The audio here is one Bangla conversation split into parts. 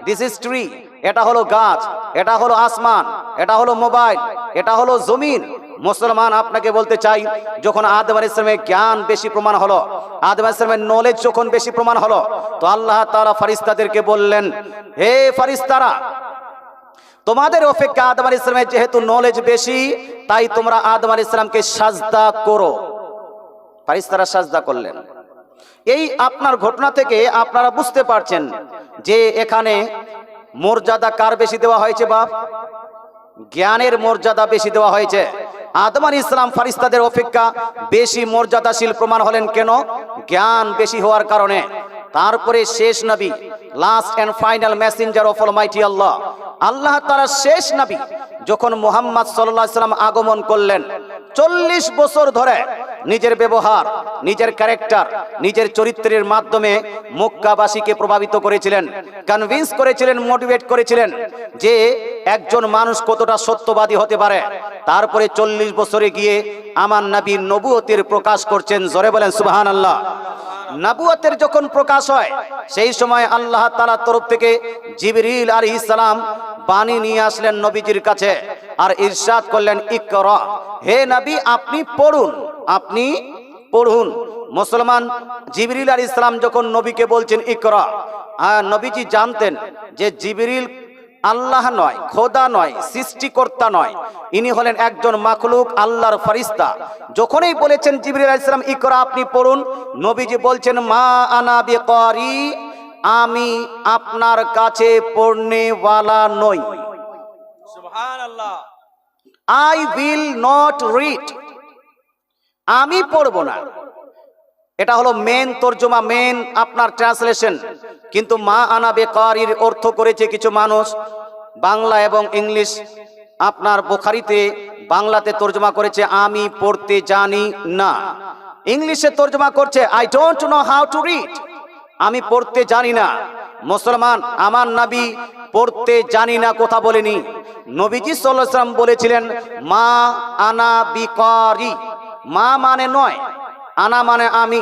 দিস ইজ ট্রি, এটা হলো গাছ, এটা হলো আসমান, এটা হলো মোবাইল, এটা হলো জমিন। মুসলমান আপনাকে বলতে চাই, যখন আদম আলাইহিস সালামের জ্ঞান বেশি প্রমাণ হলো, আদম আলাইহিস সালামের নলেজ যখন বেশি প্রমাণ হলো, তো আল্লাহ তাআলা ফেরেশতাদেরকে বললেন, হে ফেরেশতারা, তোমাদের অপেক্ষা আদম আলাইহিস সালামের যেহেতু নলেজ বেশি, তাই তোমরা আদম আলাইহিস সালামকে সাজদা করো। ফেরেশতারা সাজদা করলেন। এই আপনার ঘটনা থেকে আপনারা বুঝতে পারছেন যে এখানে মর্যাদা কার বেশি দেওয়া হয়েছে? বাপ, জ্ঞানের মর্যাদা বেশি দেওয়া হয়েছে। আদম আলাইহিস সালাম ফেরেশতাদের অপেক্ষা বেশি মর্যাদাশীল প্রমাণ হলেন কেন? জ্ঞান বেশি হওয়ার কারণে। তারপরে শেষ নবী, last and final messenger of almighty Allah, আল্লাহ তাআলা শেষ নবী যখন মুহাম্মদ সাল্লাল্লাহু আলাইহি সাল্লাম আগমন করলেন, 40 বছর ধরে নিজের ব্যবহার, নিজের ক্যারেক্টার, নিজের চরিত্রের মাধ্যমে মক্কাবাসীকে প্রভাবিত করেছিলেন, কনভিন্স করেছিলেন, মোটিভেট করেছিলেন যে একজন মানুষ কতটা সত্যবাদী হতে পারে। তারপরে 40 বছরে গিয়ে আমার নবীর নবুয়তের প্রকাশ করছেন। জোরে বলেন সুবহানাল্লাহ। নবুয়তের যখন প্রকাশ হয়, সেই সময় আল্লাহ তাআলার তরফ থেকে জিবরিল আলাইহিস সালাম বাণী নিয়ে আসলেন নবীজির কাছে, আর ইরশাদ করলেন, ইকরা, হে নবী আপনি পড়ুন, আপনি পড়ুন। মুসলমান, জিবরিল আলাইহিস সালাম যখন নবীকে বলছেন ইকরা, নবীজি জানতেন যে জিবরিল আল্লাহ নয়, খোদা নয়, সৃষ্টিকর্তা নয়, ইনি হলেন একজন মাখলুক, আল্লাহর ফেরেশতা। যখনই বলেছেন জিবরিল আলাইহিস সালাম ইকরা, আপনি পড়ুন, নবীজি বলছেন মা আনা বিকারি, আমি আপনার কাছে পড়নেওয়ালা নই। সুবহানাল্লাহ। আই উইল নট রিড, আমি পড়ব না। এটা হলো মেন তর্জমা, মেন আপনার ট্রান্সলেশন। কিন্তু মা আনা বেকারির অর্থ করেছে কিছু মানুষ বাংলা এবং ইংলিশ। আপনার বুখারীতে বাংলাতে তর্জমা করেছে আমি পড়তে জানি না, ইংলিশে তর্জমা করছে I don't know how to read, আমি পড়তে জানি না। মুসলমান, আমার নবী পড়তে জানি না কথা বলেনি। নবীজি সাল্লাল্লাহু আলাইহি ওয়াসাল্লাম বলেছিলেন মা আনা বিকারি, মা মানে নয়, আনা মানে আমি,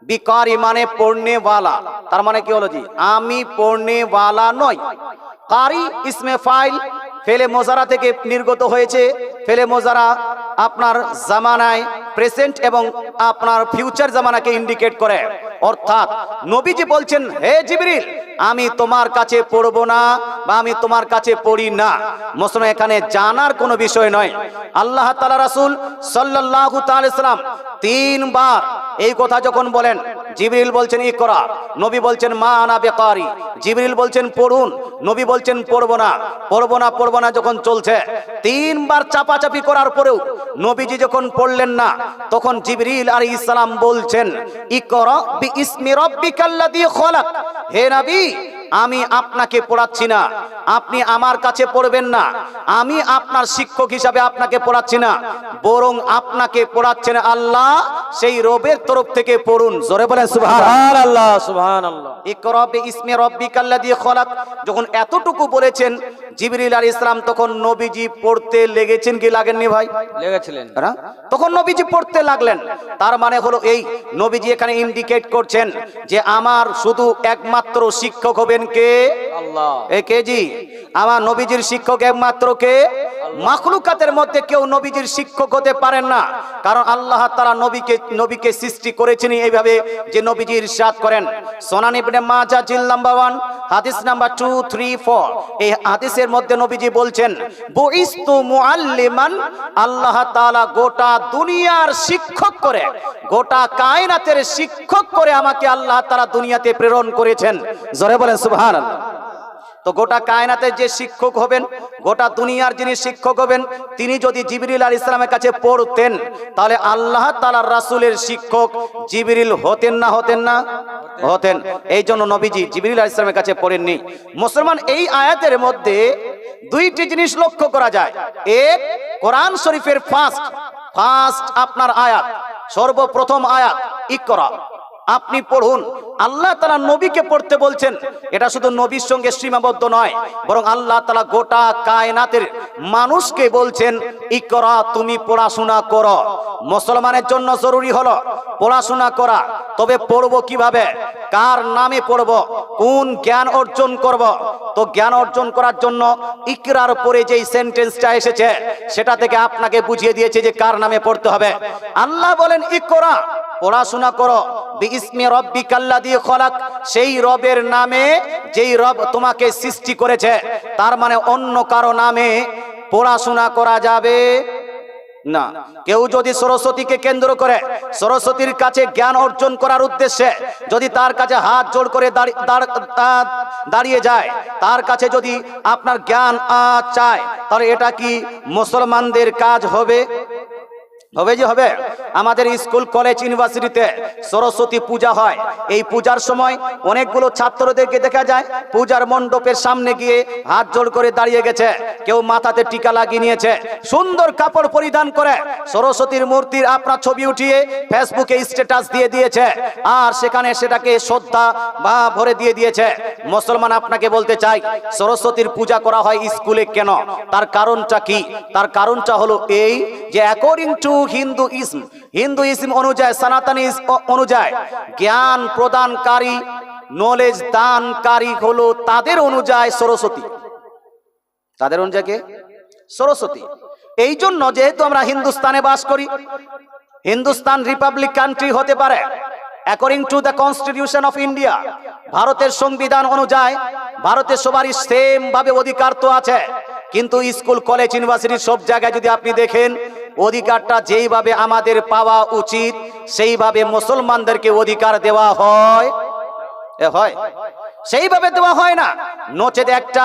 বিকারি মানে পড়নেওয়ালা। তার মানে কি হলো জি, আমি পড়নেওয়ালা নই। কারি ইসমে ফাইল ফেলে মোজারা থেকে নির্গত হয়েছে। ফেলে মোজারা আপনার জামানায় প্রেজেন্ট এবং আপনার ফিউচার জামানাকে ইন্ডিকেট করে। অর্থাৎ নবীজি বলছেন হে জিবরিল, আমি তোমার কাছে পড়ব না বা আমি তোমার কাছে পড়ি না। মুসলমান, এখানে জানার কোনো বিষয় নয়। আল্লাহ তাআলা রাসূল সাল্লাল্লাহু তাআলা সাল্লাম 3 বার এই কথা যখন বলেন, জিবরিল বলছেন ইকরা, নবী বলছেন মা আনা বিকারি, জিবরিল বলছেন পড়ুন, নবী বলছেন পড়ব না, পড়ব না, পড়ব না। যখন চলছে 3 বার চাপাচাপি করার পরেও নবীজি যখন পড়লেন না, তখন জিবরিল আলাইহিস সালাম বলছেন ইকরা বিইসমি রাব্বিকাল্লাযী খলাক, হে নবী আমি আপনাকে পড়াচ্ছি না, আপনি আমার কাছে পড়বেন না, আমি আপনার শিক্ষক হিসাবে আপনাকে পড়াচ্ছি না, বরং আপনাকে পড়াচ্ছেন আল্লাহ, সেই রবের তরফ থেকে পড়ুন। জোরে বলেন সুবহানাল্লাহ, সুবহানাল্লাহ। ইকরা বিইসমি রাব্বিকাল্লাযী খলাক। যখন এতটুকু বলেছেন জিবরিল আলাইহিস সালাম, তখন নবীজি পড়তে লেগেছেন কি লাগেননি ভাই? লেগেছিলেন। তখন নবীজি পড়তে লাগলেন। তার মানে হলো এই, নবীজি এখানে ইন্ডিকেট করছেন যে আমার শুধু একমাত্র শিক্ষক হবেন কে? আল্লাহ। এ কে জি? আমার নবীজির শিক্ষক একমাত্র কে? মাখলুকাতের মধ্যে কেউ নবীজির শিক্ষক হতে পারেন না। কারণ আল্লাহ তাআলা নবীকে সৃষ্টি করেছেন এইভাবে যে নবীজি ইরশাদ করেন, সুনান ইবনে মাজাহ জিল নাম্বার 1 হাদিস নাম্বার 2, 3, 4, এই হাদিসের মধ্যে নবীজি বলছেন বুইস্তু মুআল্লিমান, আল্লাহ তাআলা গোটা দুনিয়ার শিক্ষক করে, গোটা কায়নাতের শিক্ষক করে আমাকে আল্লাহ তাআলা দুনিয়াতে প্রেরণ করেছেন। জোরে বলেন সুবহানাল্লাহ। তো গোটা কায়নাতের যে শিক্ষক হবেন, গোটা দুনিয়ার যিনি শিক্ষক হবেন, তিনি যদি জিবরিল আলাইহিস সালামের কাছে পড়তেন, তাহলে আল্লাহ তাআলার রাসূলের শিক্ষক জিবরিল হতেন না? হতেন না? হতেন। এই জন্য নবীজি জিবরিল আলাইহিস সালামের কাছে পড়েননি। মুসলমান, এই আয়াতের মধ্যে 2টি জিনিস লক্ষ্য করা যায়। এক, কোরআন শরীফের ফার্স্ট আপনার আয়াত, সর্বপ্রথম আয়াত ইকরা, আপনি পড়ুন। আল্লাহ তাআলা নবীকে পড়তে বলছেন। এটা শুধু নবীর সঙ্গে সীমাবদ্ধ নয়, বরং আল্লাহ তাআলা গোটা কায়নাতের মানুষকে বলছেন, ইকরা, তুমি পড়াশোনা করো। মুসলমানের জন্য জরুরি হলো পড়াশোনা করা। তবে পড়বো কিভাবে, কার নামে পড়বো, কোন জ্ঞান অর্জন করব? তো জ্ঞান অর্জন করার জন্য ইকরার পরে যেই সেন্টেন্সটা এসেছে সেটা থেকে আপনাকে বুঝিয়ে দিয়েছে যে কার নামে পড়তে হবে। আল্লাহ বলেন ইকরা, পড়াশোনা করো, বিইসমি রাব্বিকাল্লাযী খলাক, সেই রবের নামে যেই রব তোমাকে সৃষ্টি করেছে। তার মানে অন্য কারো নামে পড়াশোনা করা যাবে না। কেউ যদি সরস্বতীকে কেন্দ্র করে সরস্বতীর কাছে জ্ঞান অর্জন করার উদ্দেশ্যে যদি তার কাছে হাত জোড় করে দাঁড়িয়ে যায়, তার কাছে যদি আপনার জ্ঞান চায়, তাহলে এটা কি মুসলমানদের কাজ হবে? হবে যে হবে। আমাদের স্কুল কলেজ ইউনিভার্সিটিতে সরস্বতী পূজা হয়। এই পূজার সময় অনেকগুলো ছাত্রদেরকে দেখা যায় পূজার মণ্ডপের সামনে গিয়ে হাত জোড় করে দাঁড়িয়ে গেছে, কেউ মাথাতে টিকা লাগিয়ে নিয়েছে, সুন্দর কাপড় পরিধান করে সরস্বতীর মূর্তির আপনার ছবি উঠিয়ে ফেসবুকে স্ট্যাটাস দিয়ে দিয়েছে, আর সেখানে সেটাকে শ্রদ্ধা বা ভরে দিয়ে দিয়েছে। মুসলমান আপনাকে বলতে চাই, সরস্বতীর পূজা করা হয় স্কুলে কেন? তার কারণটা কি? তার কারণটা হলো এই যে অ্যাকর্ডিং টু হিন্দুইজম অনুযায়ী, সনাতনী অনুযায়ী, জ্ঞান প্রদানকারী, নলেজ দানকারী হলো তাদের অনুযায়ী সরস্বতী। তাদের অনুযায়ী কে? সরস্বতী। এই জন্য যেহেতু আমরা হিন্দুস্তানে বাস করি, হিন্দুস্তান রিপাবলিক কান্ট্রি হতে পারে, according to the constitution of India, ভারতের সংবিধান অনুযায়ী ভারতের সবারই সেম ভাবে অধিকার তো আছে। কিন্তু স্কুল কলেজ ইউনিভার্সিটির সব জায়গায় যদি আপনি দেখেন, অধিকারটা যেইভাবে আমাদের পাওয়া উচিত সেইভাবে মুসলমানদেরকে অধিকার দেওয়া হয় সেইভাবে দেওয়া হয় না। নচেত একটা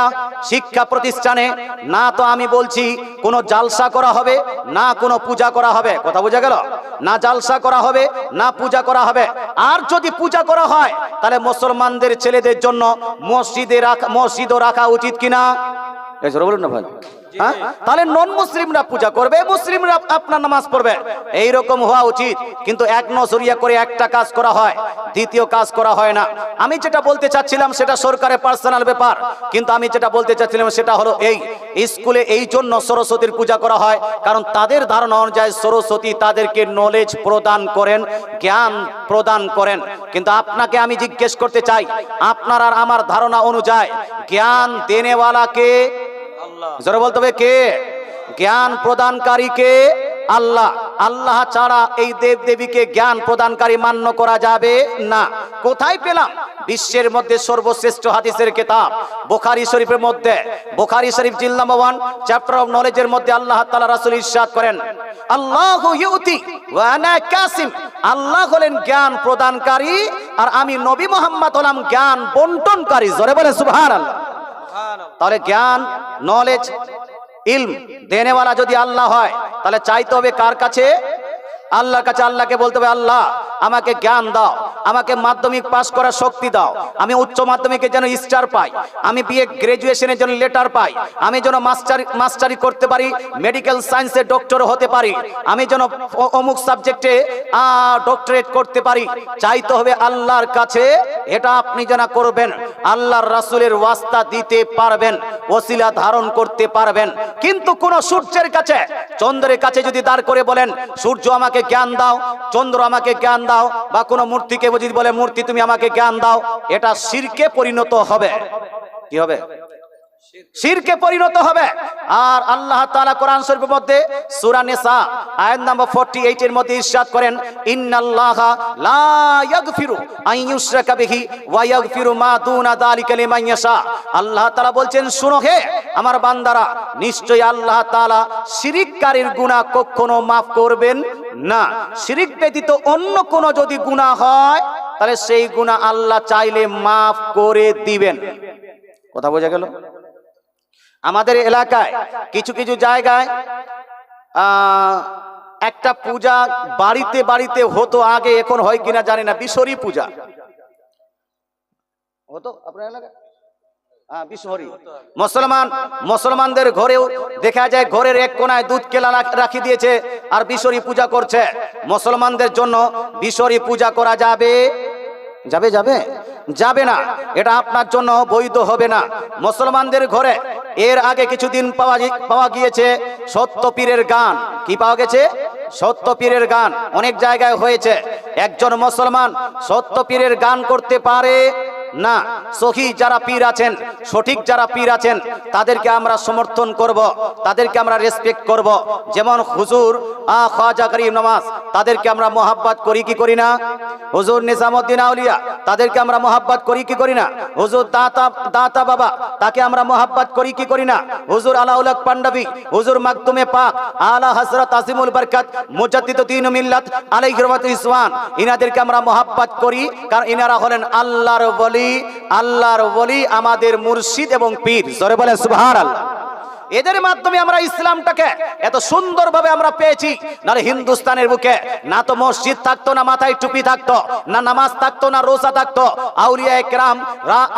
শিক্ষা প্রতিষ্ঠানে না তো আমি বলছি কোনো জালসা করা হবে, না কোনো পূজা করা হবে। কথা বোঝা গেল? না জালসা করা হবে, না পূজা করা হবে। আর যদি পূজা করা হয় তাহলে মুসলমানদের ছেলেদের জন্য মসজিদও রাখা উচিত কিনা? বলুন না ভাই। তাহলে নন মুসলিমরা পূজা করবে, মুসলিমরা আপনার নামাজ পড়বে, এইরকম হওয়া উচিত। কিন্তু এক নজরিয়া করে একটা কাজ করা হয়, দ্বিতীয় কাজ করা হয় না। আমি যেটা বলতে চাচ্ছিলাম সেটা সরকারের পার্সোনাল ব্যাপার, কিন্তু আমি যেটা বলতে চাচ্ছিলাম সেটা হলো এই স্কুলে এই জন্য সরস্বতীর পূজা করা হয় কারণ তাদের ধারণা অনুযায়ী সরস্বতী তাদেরকে নলেজ প্রদান করেন, জ্ঞান প্রদান করেন। কিন্তু আপনাকে আমি জিজ্ঞেস করতে চাই, আপনার আর আমার ধারণা অনুযায়ী জ্ঞান দেনেওয়ালাকে জোরে বলতে হবে কে? জ্ঞান প্রদানকারী কে? আল্লাহ। আল্লাহ ছাড়া এই দেব দেবীকে জ্ঞান প্রদানকারী মান্য করা যাবে না। কোথায় পেলাম? বিশ্বের মধ্যে সর্বশ্রেষ্ঠ হাদিসের কিতাব বুখারী শরীফের মধ্যে, বুখারী শরীফ জিল নাম্বার 1 চ্যাপ্টার অফ নলেজের মধ্যে আল্লাহ তাআলা রাসূল ইরশাদ করেন, আল্লাহু ইউতি ওয়া আনা কাসিম, আল্লাহ হলেন জ্ঞান প্রদানকারী আর আমি নবী মুহাম্মদ হলাম জ্ঞান বন্টনকারী। জোরে বলে সুবহানাল্লাহ। তাহলে জ্ঞান, নলেজ, ইলম দেনেওয়ালা যদি আল্লাহ হয় তাহলে চাইতে হবে কার কাছে? আল্লাহর কাছে। আল্লাহকে বলতে হবে, আল্লাহ আমাকে জ্ঞান দাও, আমাকে মাধ্যমিক পাস করার শক্তি দাও, আমি উচ্চ মাধ্যমিকে যেন স্টার পাই, আমি বিএ গ্রাজুয়েশনের জন্য লেটার পাই, আমি যেন মাস্টারি করতে পারি, মেডিকেল সায়েন্সে ডক্টর হতে পারি, আমি যেন অমুক সাবজেক্টে ডক্টরেট করতে পারি। চাইতে হবে আল্লাহর কাছে। এটা আপনি যেন করবেন, আল্লাহর রাসূলের ওয়াস্তা দিতে পারবেন, ওসিলা ধারণ করতে পারবেন। কিন্তু কোন সূর্যের কাছে, চন্দ্রের কাছে যদি দাঁড় করে বলেন সূর্য আমাকে জ্ঞান দাও, চন্দ্র আমাকে জ্ঞান দাও, বা কোন মূর্তিকে যদি বলে মূর্তি তুমি আমাকে জ্ঞান দাও, এটা শিরকে পরিণত হবে। কি হবে? শিরকে পরিণত হবে। আর আল্লাহ তাআলা কোরআন শরীফের মধ্যে সূরা নিসা আয়াত নাম্বার 48 এর মধ্যে ইরশাদ করেন, ইন্নাল্লাহা লা ইয়াগফিরু আন ইউশরাকা বিহি ওয়া ইয়াগফিরু মা দুনা যালিকা লিমান ইয়াশা। আল্লাহ তাআলা বলছেন, শুনো হে আমার বান্দারা, নিশ্চয়ই আল্লাহ তাআলা শিরককারীর গুনাহ কখনো maaf করবেন না। শিরক ব্যতীত অন্য কোন যদি গুনাহ হয় তাহলে সেই গুনাহ আল্লাহ চাইলে maaf করে দিবেন। কথা বোঝা গেল? আমাদের এলাকায় কিছু কিছু জায়গায় একটা পূজা বাড়িতে বাড়িতে হতো আগে, এখন হয় কিনা জানি না, বিশহরি পূজা হতো আপনার এলাকায়। বিশহরি মুসলমানদের ঘরেও দেখা যায় ঘরের এক কোনায় দুধ কেলা রাখি দিয়েছে আর বিশহরি পূজা করছে। মুসলমানদের জন্য বিশহরি পূজা করা যাবে যাবে যাবে যাবে না, এটা আপনার জন্য বৈধ হবে না। মুসলমানদের ঘরে এর আগে কিছুদিন পাওয়া গিয়েছে সত্য পীরের গান। কি পাওয়া গেছে? সত্য পীরের গান অনেক জায়গায় হয়েছে। একজন মুসলমান সত্য পীরের গান করতে পারে না। সহি যারা পীর আছেন, সঠিক যারা পীর আছেন, তাদেরকে আমরা সমর্থন করব, তাদেরকে আমরা রেসপেক্ট করব। যেমন হুজুর খাজা করিম নওয়াজ, তাদেরকে আমরা মোহাব্বত করি কি করি না? হুজুর নিজামউদ্দিন আউলিয়া, তাদেরকে আমরা মোহাব্বত করি কি করি না? হুজুর দাতা বাবা, তাকে আমরা মোহাব্বত করি কি করি না? হুজুর আলাউল হক পান্ডবী, হুজুর মাকতুমে পাক আলা হযরত আজিমুল বরকত মুজাদ্দিদুদ্দিন মিল্লাত আলাইহি রাহমাতুল ইসওয়ান, ইনাদেরকে আমরা মোহাব্বত করি, কারণ ইনারা হলেন আল্লাহর ওলি। আল্লাহর ওলি আমাদের মুর্শিদ এবং পীর। জোরে বলেন সুবহানাল্লাহ। এদের মাধ্যমে আমরা ইসলামটাকে এত সুন্দরভাবে আমরা পেয়েছি। নাহলে হিন্দুস্তানের বুকে না তো মসজিদ থাকতো, না মাথায় টুপি থাকতো, না নামাজ থাকতো, না রোজা থাকতো। আউলিয়া একরাম,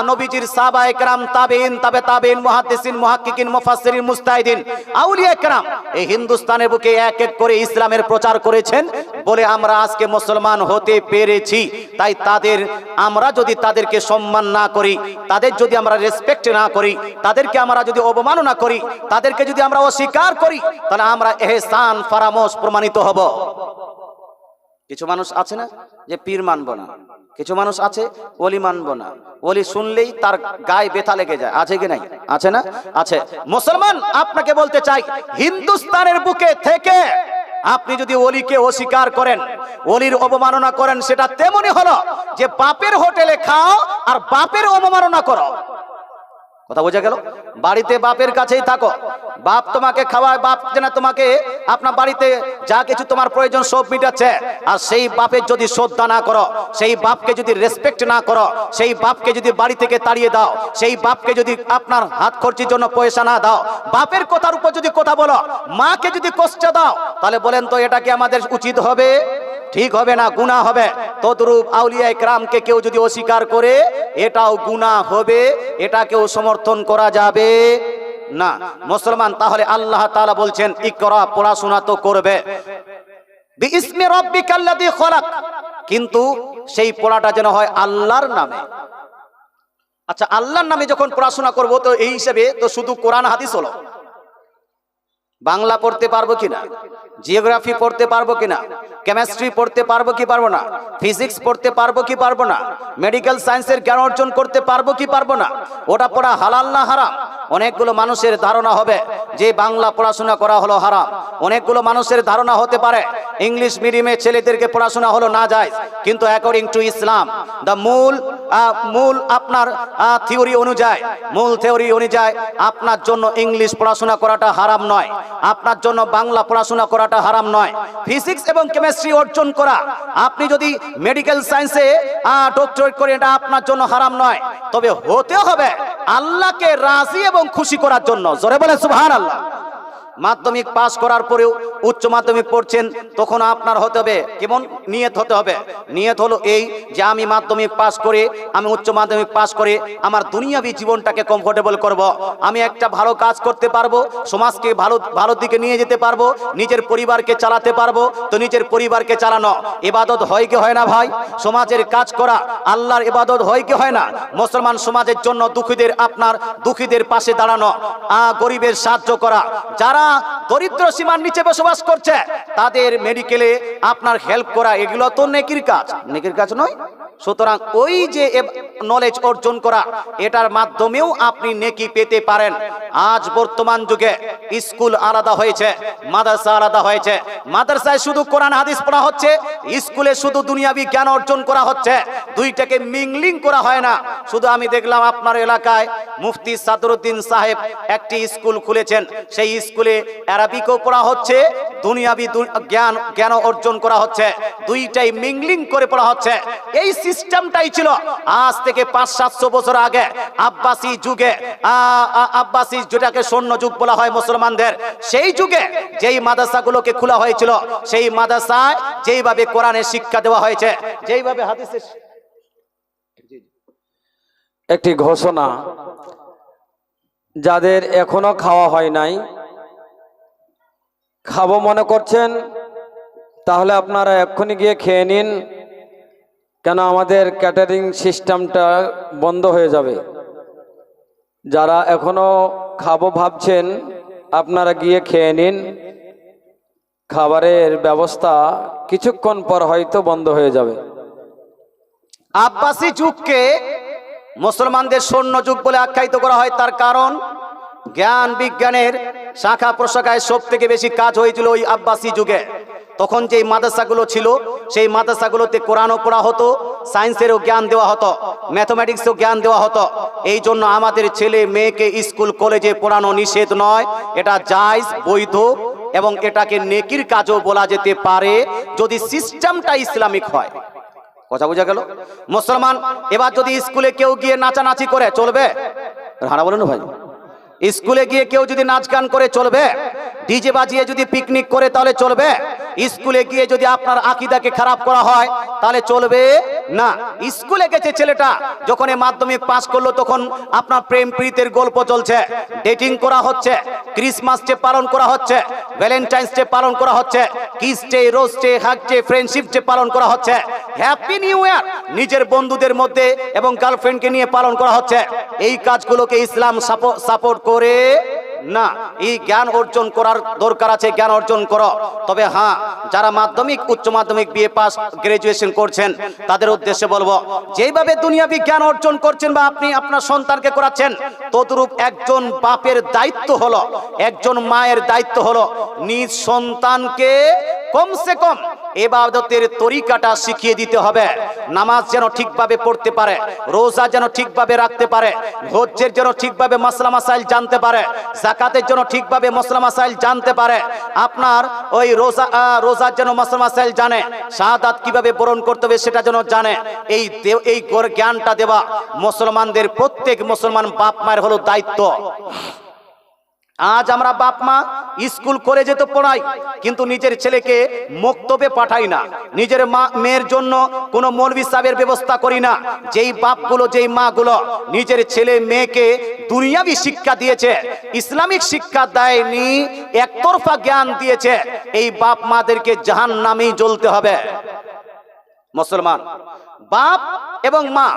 নবীজির সাহাবা একরাম, তাবেঈন, তাবে তাবেঈন, মুহাদ্দিসিন, মুহাক্কিকিন, মুফাসসিরিন, মুজতাহিদিন, আউলিয়া একরাম এই হিন্দুস্তানের বুকে এক এক করে ইসলামের প্রচার করেছেন বলে আমরা আজকে মুসলমান হতে পেরেছি। তাই আমরা যদি তাদেরকে সম্মান না করি, তাদের যদি আমরা রেসপেক্ট না করি, তাদেরকে আমরা যদি অবমাননা করি, তাদেরকে যদি আমরা অস্বীকার করি, তাহলে আমরা এহসান ফারামোশ প্রমাণিত হব। কিছু মানুষ আছে না যে পীর মানব না, কিছু মানুষ আছে ওলি মানব না, ওলি শুনলেই তার গায়ে ব্যথা লেগে যায়। আছে কি নাই? আছে না? আছে। মুসলমান আপনাকে বলতে চাই, হিন্দুস্তানের বুকে থেকে আপনি যদি ওলিকে অস্বীকার করেন, ওলির অবমাননা করেন, সেটা তেমনি হলো যে বাপের হোটেলে খাও আর বাপের অবমাননা করো। কথা বোঝা গেল? বাড়িতে বাপের কাছেই থাকো, বাপ তোমাকে খাওয়ায়, বাপ যেন তোমাকে আপনার বাড়িতে যা কিছু তোমার প্রয়োজন সব মিটাচ্ছে, আর সেই বাপের যদি শ্রদ্ধা না করো, সেই বাপকে যদি রেসপেক্ট না করো, সেই বাপকে যদি বাড়ি থেকে তাড়িয়ে দাও, সেই বাপকে যদি আপনার হাত খরচের জন্য পয়সা না দাও, বাপের কথার উপর যদি কথা বলো, মাকে যদি কষ্ট দাও, তাহলে বলেন তো এটা কি আমাদের উচিত হবে? ঠিক হবে না, গুনাহ হবে। তদ্রূপ আউলিয়া ইকরামকে কেউ যদি অস্বীকার করে, এটাও গুনাহ হবে, এটাকেও সমর্থন করা যাবে না। মুসলমান তাহলে আল্লাহ তাআলা বলছেন ইকরা, পড়াশোনা তো করবে, বিইসমি রাব্বিকাল্লাযী খলাক, কিন্তু সেই পড়াটা যেন হয় আল্লাহর নামে। আচ্ছা, আল্লাহর নামে যখন পড়াশোনা করব, তো এই হিসেবে তো শুধু কোরআন হাদিস হলো। বাংলা পড়তে পারবো কিনা, জিওগ্রাফি পড়তে পারবো কিনা, কেমিস্ট্রি পড়তে পারবো কি পারবো না, ফিজিক্স পড়তে পারবো কি পারবো না, মেডিকেল সায়েন্সের জ্ঞান অর্জন করতে পারবো কি পারবো না, ওটা পড়া হালাল না হারাম? অনেকগুলো মানুষের ধারণা হবে যে বাংলা পড়াশোনা করা হলো হারাম। অনেকগুলো মানুষের ধারণা হতে পারে ইংলিশ মিডিয়ামে ছেলেদেরকে পড়াশোনা হলো না যায়, কিন্তু অ্যাকর্ডিং টু ইসলাম দ্য মূল আপনার থিওরি অনুযায়ী, মূল থিওরি অনুযায়ী আপনার জন্য ইংলিশ পড়াশোনা করাটা হারাম নয়, আপনার জন্য বাংলা পড়াশোনা করাটা হারাম নয়। ফিজিক্স এবং কেমিস্ট্রি অর্জন করা, আপনি যদি মেডিকেল সায়েন্সে ডক্টরেট করেন, এটা আপনার জন্য হারাম নয়, তবে হতে হবে আল্লাহকে রাজি এবং খুশি করার জন্য। জোরে বলে সুবহানাল্লাহ। মাধ্যমিক পাস করার পরেও উচ্চ মাধ্যমিক পড়ছেন, তখন আপনার হতে হবে কেমন নিয়ত হতে হবে? নিয়ত হলো এই যে আমি মাধ্যমিক পাস করে, আমি উচ্চ মাধ্যমিক পাস করে আমার দুনিয়াবী জীবনটাকে কমফোর্টেবল করব, আমি একটা ভালো কাজ করতে পারবো, সমাজকে ভালো দিকে নিয়ে যেতে পারবো, নিজের পরিবারকে চালাতে পারবো। তো নিজের পরিবারকে চালানো ইবাদত হয় কি হয় না ভাই? সমাজের কাজ করা আল্লাহর ইবাদত হয় কি হয় না? মুসলমান সমাজের জন্য দুঃখীদের পাশে দাঁড়ানো, গরিবের সাহায্য করা, যারা দরিদ্র সীমার নিচে বসবাস করছে তাদের মেডিকেলে আপনার হেল্প করা, এগুলো তো নেকির কাজ, নেকির কাজ নয়? সুতরাং ওই যে নলেজ অর্জন করা, এটার মাধ্যমেও আপনি নেকি পেতে পারেন। আজ বর্তমান যুগে স্কুল আলাদা হয়েছে, মাদ্রাসা আলাদা হয়েছে। মাদ্রাসায় শুধু কোরআন হাদিস পড়া হচ্ছে, স্কুলে শুধু দুনিয়াবি জ্ঞান অর্জন করা হচ্ছে, দুইটাকে মিংলিং করা হয় না। শুধু আমি দেখলাম আপনার এলাকায় মুফতি সাদরুদ্দিন সাহেব একটি স্কুল খুলেছেন, সেই স্কুলে আরবিকও পড়া হচ্ছে, দুনিয়াবি জ্ঞান অর্জন করা হচ্ছে, দুইটাই মিংলিং করে পড়া হচ্ছে। এই সিস্টেমটাই ছিল আজ থেকে 500-700 বছর আগে আব্বাসি যুগে, আব্বাসি যেটাকে স্বর্ণ যুগ বলা হয় মুসলমানদের, সেই যুগে যেই মাদ্রাসাগুলোকে খোলা হয়েছিল, সেই মাদ্রাসায় যেইভাবে কোরআনের শিক্ষা দেওয়া হয়েছে, যেইভাবে হাদিসের। একটি ঘোষণা, যাদের এখনো খাওয়া হয় নাই, খাবো মনে করছেন, তাহলে আপনারা এক্ষুনি গিয়ে খেয়ে নিন, কেন আমাদের ক্যাটারিং সিস্টেমটা বন্ধ হয়ে যাবে। যারা এখনো খাবো ভাবছেন আপনারা গিয়ে খেয়ে নিন, খাবারের ব্যবস্থা কিছুক্ষণ পর হয়তো বন্ধ হয়ে যাবে। আব্বাসী যুগকে মুসলমানদের স্বর্ণ যুগ বলে আখ্যায়িত করা হয়, তার কারণ জ্ঞান বিজ্ঞানের শাখা প্রশাখায় সব থেকে বেশি কাজ হয়েছিল ওই আব্বাসী যুগে। তখন যেই মাদ্রাসাগুলো ছিল সেই মাদ্রাসাগুলোতে কোরআনও পড়া হতো, সায়েন্সেরও জ্ঞান দেওয়া হতো, ম্যাথমেটিক্সও জ্ঞান দেওয়া হতো। এই জন্য আমাদের ছেলে মেয়েকে স্কুল কলেজে পড়ানো নিষেধ নয়, এটা জায়েজ, বৈধ এবং এটাকে নেকির কাজও বলা যেতে পারে যদি সিস্টেমটা ইসলামিক হয়। কথা বোঝা গেল? মুসলমান এবার যদি স্কুলে কেউ গিয়ে নাচানাচি করে চলবে? হারা বলেন ভাই, স্কুলে গিয়ে কেউ যদি নাচ গান করে চলবে? ডিজে বাজিয়ে যদি পিকনিক করে তাহলে চলবে? স্কুলে গিয়ে যদি আপনার আকীদাকে খারাপ করা হয় তাহলে চলবে না। স্কুলে গেছে ছেলেটা, যখন মাধ্যমিক পাস করলো তখন আপনার প্রেম প্রীতির গল্প চলছে, ডেটিং করা হচ্ছে, ক্রিসমাস ডে পালন করা হচ্ছে, ভ্যালেন্টাইন্স ডে পালন করা হচ্ছে, kiss day, rose day, hug day, friendship day পালন করা হচ্ছে, হ্যাপি নিউ ইয়ার নিজের বন্ধুদের মধ্যে এবং গার্লফ্রেন্ডকে নিয়ে পালন করা হচ্ছে। এই কাজগুলোকে ইসলাম সাপোর্ট করে না। এই জ্ঞান অর্জন করার দরকার আছে, জ্ঞান অর্জন করো। তবে হ্যাঁ, যারা মাধ্যমিক, উচ্চ মাধ্যমিক, বিএ পাস, গ্রাজুয়েশন করছেন তাদের উদ্দেশ্যে বলবো, যেভাবে দুনিয়াবি জ্ঞান অর্জন করছেন বা আপনি আপনার সন্তানকে করাচ্ছেন, তদ্রূপ একজন বাপের দায়িত্ব হলো, একজন মায়ের দায়িত্ব হলো নিজ সন্তানকে কমসে কম ইবাদতের তরিকাটা শিখিয়ে দিতে হবে। নামাজ যেন ঠিকভাবে পড়তে পারে, রোজা যেন ঠিকভাবে রাখতে পারে, হজ্জের যেন ঠিকভাবে মাসলা মাসাইল জানতে পারে, যাকাতের জন্য ঠিকভাবে মাসলা মাসাইল জানতে পারে, আপনার ওই রোজার যেন মাসলা মাসাইল জানে, শাহাদাত কিভাবে বরণ করতে হবে সেটা যেন জানে। এই জ্ঞানটা দেওয়া মুসলমানদের প্রত্যেক মুসলমান বাপ মায়ের হলো দায়িত্ব। আজ আমরা বাপ মা স্কুল কলেজে তো পড়াই, কিন্তু নিজের ছেলেকে মক্তবে পাঠাই না, নিজের মেয়ের জন্য কোনো মৌলভী সাহেবের ব্যবস্থা করি না। যেই বাপগুলো, যেই মাগুলো নিজের ছেলে মেয়েকে দুনিয়াবি শিক্ষা দিয়েছে, ইসলামিক শিক্ষা দেয়নি, একতরফা জ্ঞান দিয়েছে, এই বাপ মাদেরকে জাহান্নামেই জ্বলতে হবে। মুসলমান বাপ এবং মা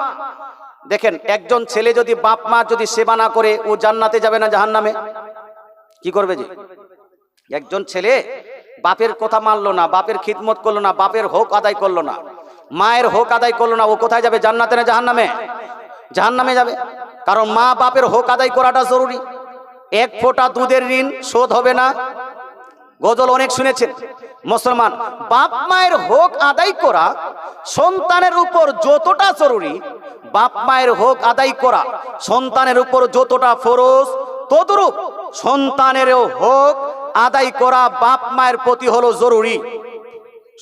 দেখেন, একজন ছেলে যদি বাপ মা যদি সেবা না করে ও জান্নাতে যাবে না জাহান্নামে? কি করবে? যে একজন ছেলে বাপের কথা মানলো না, বাপের খিদমত করলো না, বাপের হক আদায় করলো না, মায়ের হক আদায় করলো না, ও কোথায় যাবে? জান্নাতে না জাহান্নামে? জাহান্নামে যাবে। কারণ মা বাপের হক আদায় করাটা জরুরি। এক ফোঁটা দুধের ঋণ শোধ হবে না, গজল অনেক শুনেছেন। মুসলমান বাপ মায়ের হক আদায় করা সন্তানের উপর যতটা জরুরি, বাপ মায়ের হক আদায় করা সন্তানের উপর যতটা ফরজ, তদ্রূপ সন্তানেরও হক আদায় করা বাপ মায়ের প্রতি হলো জরুরি।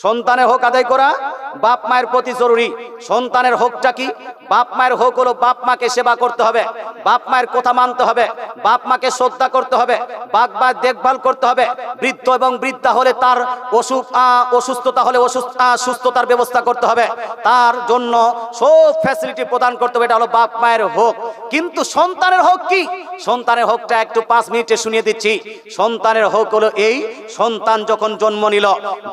সন্তানের হক আদায় করা বাপ মায়ের প্রতি জরুরি। সন্তানের হকটা কি? বাপ মায়ের হক হলো বাপ মাকে সেবা করতে হবে, বাপ মায়ের কথা মানতে হবে, বাপ মাকে শ্রদ্ধা করতে হবে, বাপ মায়ের দেখভাল করতে হবে। বৃদ্ধ এবং বৃদ্ধা হলে তার অসুস্থতা হলে সুস্থতার ব্যবস্থা করতে হবে, তার জন্য সব ফ্যাসিলিটি প্রদান করতে হবে। এটা হলো বাপ মায়ের হক। কিন্তু সন্তানের হক কি? সন্তানের হকটা একটু 5 মিনিটে শুনিয়ে দিচ্ছি। সন্তানের হক হলো এই, সন্তান যখন জন্ম নিল,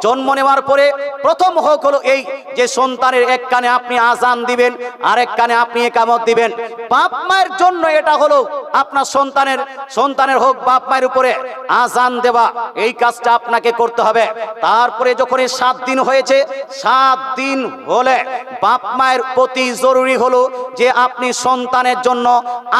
জন্ম নেওয়ার পরে প্রথম হক হলো এই যে সন্তানের এক কানে আপনি আজান দিবেন, আরেক কানে আপনি ইকামত দিবেন। বাপ মায়ের জন্য এটা হলো আপনার সন্তানের হক, বাপ মায়ের উপরে আজান দেওয়া, এই কাজটা আপনাকে করতে হবে। তারপরে যখন 7 দিন হয়েছে, 7 দিন হলে বাপ মায়ের প্রতি জরুরি হলো যে আপনি সন্তানের জন্য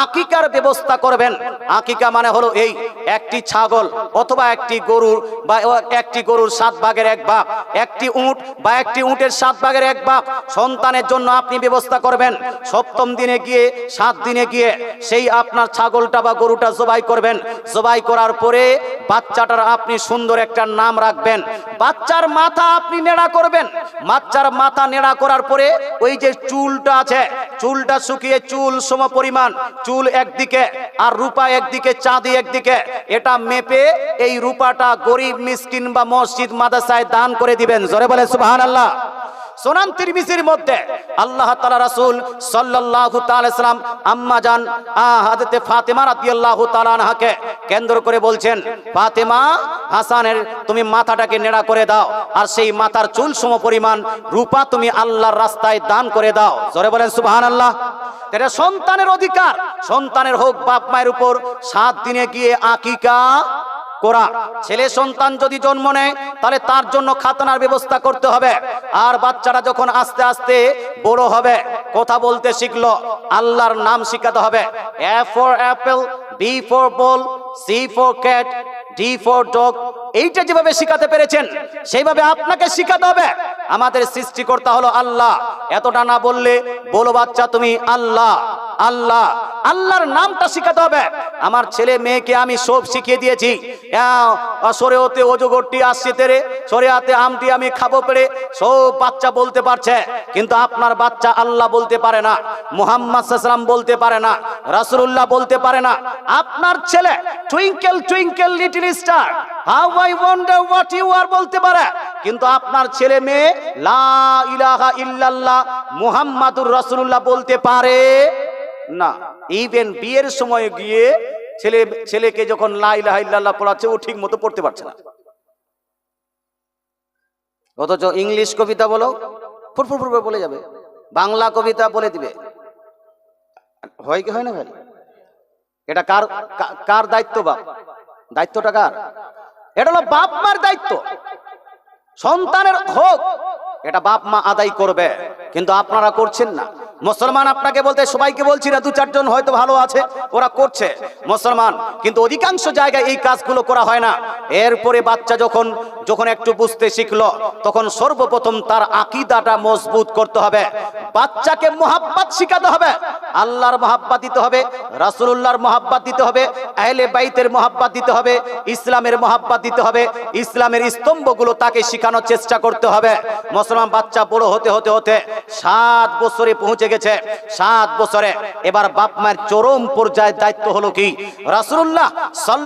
আকিকার ব্যবস্থা করবেন। আকিকা মানে হলো এই, একটি ছাগল অথবা একটি গরু বা একটি গরুর 7 ভাগের 1 ভাগ, একটি উট বা একটি উটের 7 ভাগের 1 ভাগ সন্তানের জন্য আপনি ব্যবস্থা করবেন। 7ম দিনে গিয়ে, 7 দিনে গিয়ে সেই আপনার ছাগলটা বা গরুটা জবাই করবেন। জবাই করার পরে বাচ্চাটার আপনি সুন্দর একটা নাম রাখবেন। বাচ্চার মাথা আপনি নেড়া করবেন। বাচ্চার মাথা নেড়া করার পরে ওই যে চুলটা আছে, চুলটা শুকিয়ে চুল সম পরিমাণ, চুল একদিকে আর রূপা একদিকে, চাঁদি একদিকে, এটা মেপে এই রূপাটা গরিব মিসকিন বা মসজিদ মাদ্রাসায় দান করে দিবেন। জোরে বলে সুবহানাল্লাহ। সুনান তিরমিজির মধ্যে আল্লাহ তাআলা রাসূল সাল্লাল্লাহু তাআলা সাল্লাম আম্মা জান হযরতে ফাতেমা রাদিয়াল্লাহু তাআলা আনহাকে কেন্দ্র করে বলছেন, ফাতেমা, হাসানের তুমি মাথাটাকে নেড়া করে দাও, আর সেই মাথার চুল সমপরিমাণ রূপা তুমি আল্লাহর রাস্তায় দান করে দাও। জোরে বলেন সুবহানাল্লাহ। এটা সন্তানের অধিকার, সন্তানের হোক বাপ মায়ের উপর 7 দিনে গিয়ে আকিকা করা। ছেলে সন্তান যদি জন্ম নেয় তাহলে তার জন্য খাতনার ব্যবস্থা করতে হবে। আর বাচ্চারা যখন আস্তে আস্তে বড় হবে, কথা বলতে শিখলো, আল্লাহর নাম শিখাতে হবে। A for apple, B for ball, C for cat, D for dog। এইটা যেভাবে শিখাতে পেরেছেন সেইভাবে আপনাকে শিখাতে হবে। আমাদের সৃষ্টিকর্তা হলো আল্লাহ। এতটা না বললে বলো বাচ্চা তুমি আল্লাহ আল্লাহ, আল্লাহর নামটা শিখাতে হবে। আমার ছেলে মেয়েকে আমি সব শিখিয়ে দিয়েছি। শরীয়তে অজগরটি আসছে তেরে, শরীয়তে আমটি আমি খাবো পেরে, সব বাচ্চা বলতে পারছে। কিন্তু আপনার বাচ্চা আল্লাহ বলতে পারে না, মুহাম্মদ সাল্লাল্লাহু আলাইহি ওয়াসাল্লাম বলতে পারে না, রাসূলুল্লাহ বলতে পারে না। আপনার ছেলে twinkle twinkle little star, how I wonder what you are বলতে পারে, কিন্তু আপনার ছেলে মেয়ে লা ইলাহা ইল্লাল্লাহ মুহাম্মাদুর রাসূলুল্লাহ বলতে পারে না। ইভেন বিয়ের সময় গিয়ে ছেলেকে যখন লা ইলাহা ইল্লাল্লাহ পড়াচ্ছে, ও ঠিক মতো পড়তে পারছে না। অথচ ইংলিশ কবিতা বলো, ফুরফুর ফুরফুর বলে যাবে, বাংলা কবিতা বলে দিবে। হয় কি হয় না ভাই? এটা কার কার দায়িত্ব? বাপ দায়িত্বটা কার? এটা হলো বাপ মার দায়িত্ব। সন্তানের হোক এটা বাপ মা আদায় করবে, কিন্তু আপনারা করছেন না। মুসলমান আপনাকে বলতে সবাইকে বলছি না, 2-4 জন হয়তো ভালো আছে, ওরা করছে মুসলমান, কিন্তু অধিকাংশ জায়গায় এই কাজগুলো করা হয় না। এরপরে বাচ্চা যখন একটু বুঝতে শিখলো, তখন সর্বপ্রথম তার আকীদাটা মজবুত করতে হবে। বাচ্চাকে মুহাব্বত শিখাতে হবে, আল্লাহর মুহাব্বত দিতে হবে, রাসূলুল্লাহর মুহাব্বত দিতে হবে, আহলে বাইতের মুহাব্বত দিতে হবে, ইসলামের মুহাব্বত দিতে হবে। ইসলামের স্তম্ভগুলো তাকে শেখানোর চেষ্টা করতে হবে। মুসলমান বাচ্চা বড় হতে হতে হতে 7 বছরে পৌঁছে গেছে। 7 বছরে এবার বাপ মায়ের চরম পর্যায়ে দায়িত্ব হলো কি? রাসূলুল্লাহ